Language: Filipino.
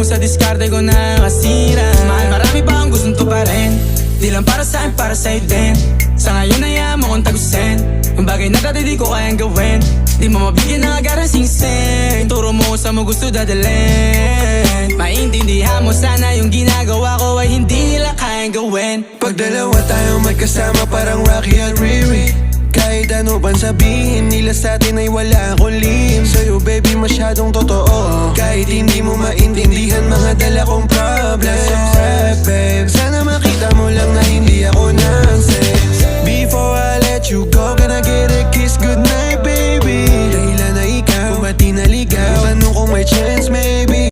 mo sa diskarte ko na kasira. Mahal, marami pa ang gustong tuparin. Di lang para sa'kin, para sa'yo din. Sa ngayon ayaw mo kong tagusin yung bagay na dati di ko kayang gawin. Di mo mabigyan ng agarang singsing. Turo mo sa mo gusto dadalhin. Maintindihan mo sana yung ginagawa ko ay hindi nila kayang gawin. Pag dalawa tayo magkasama parang Rocky at Riri. Kahit ano bang sabihin nila sa'tin ay wala akong lihim. Sa'yo baby masyadong totoo. Kahit hindi mo maintindihan mga dala kong problems. Let's rap babe.